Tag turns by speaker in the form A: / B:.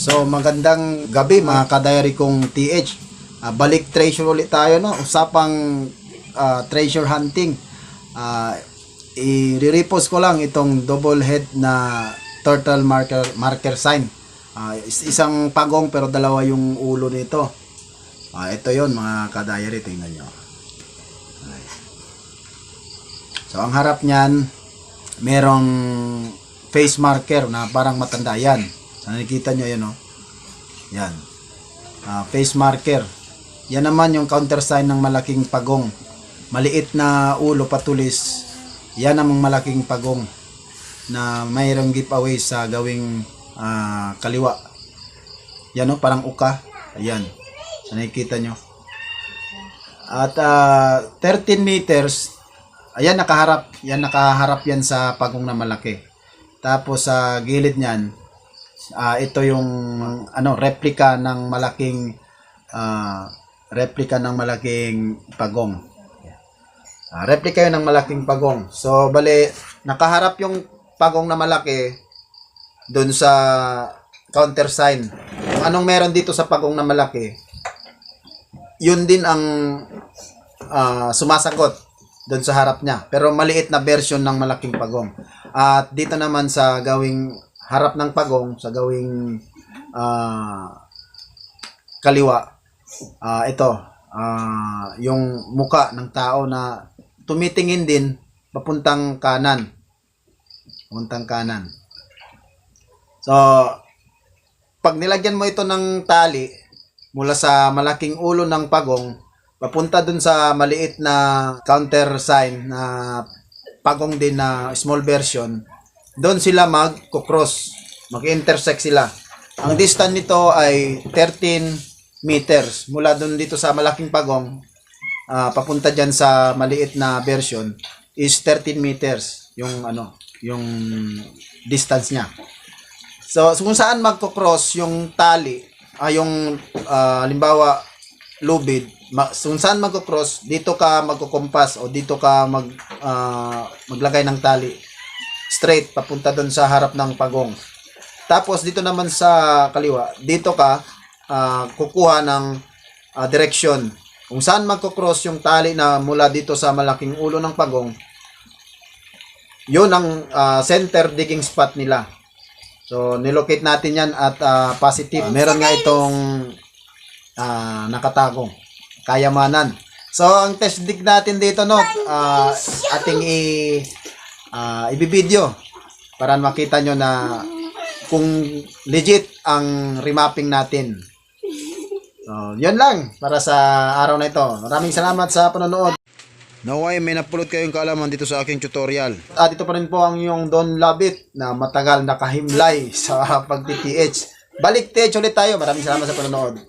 A: So magandang gabi mga ka-diary kong TH. Balik treasure ulit tayo, no? Usapang treasure hunting. I-repost ko lang itong double head na turtle marker sign. Isang pagong pero dalawa yung ulo nito. Ito yon mga ka-diary, tingnan nyo. So ang harap niyan merong face marker na parang matanda yan. So, nakikita nyo yan, no? Yan. Face marker. Yan naman yung countersign ng malaking pagong. Maliit na ulo patulis. Yan ang malaking pagong na mayroong giveaway sa gawing kaliwa. Yan, no? Parang uka. Ayan. So, nakikita nyo. At 13 meters. Ayan, nakaharap. Yan, nakaharap yan sa pagong na malaki. Tapos sa gilid niyan, ito yung replica ng malaking pagong. Replica yun ng malaking pagong. So bali nakaharap yung pagong na malaki doon sa counter sign. Kung anong meron dito sa pagong na malaki, yun din ang sumasagot doon sa harap niya. Pero maliit na version ng malaking pagong. At dito naman sa gawing harap ng pagong, sa gawing kaliwa, ito, yung muka ng tao na tumitingin din papuntang kanan. Papuntang kanan. So, pag nilagyan mo ito ng tali mula sa malaking ulo ng pagong, papunta dun sa maliit na counter sign na pagong din na small version, doon sila mag-cross, mag-intersect sila. Ang distance nito ay 13 meters mula doon dito sa malaking pagong papunta diyan sa maliit na version is 13 meters yung yung distance niya. So kung saan magko-cross yung tali, yung halimbawa lubid, kung saan magko-cross, dito ka magko-compass o dito ka maglagay ng tali straight papunta doon sa harap ng pagong. Tapos dito naman sa kaliwa, dito ka kukuha ng direksyon. Kung saan magko-cross yung tali na mula dito sa malaking ulo ng pagong, yun ang center digging spot nila. So nilocate natin yan at positive. Meron nga itong nakatago, kayamanan. So ang test dig natin dito, no, ating i-video para makita nyo na kung legit ang remapping natin. So, yun lang para sa araw na ito. Maraming salamat sa panonood. Naway may napulot kayong kaalaman dito sa aking tutorial. At ito pa rin po ang yung Don Labit na matagal nakahimlay sa pag-TTH. Balik TH ulit tayo. Maraming salamat sa panonood.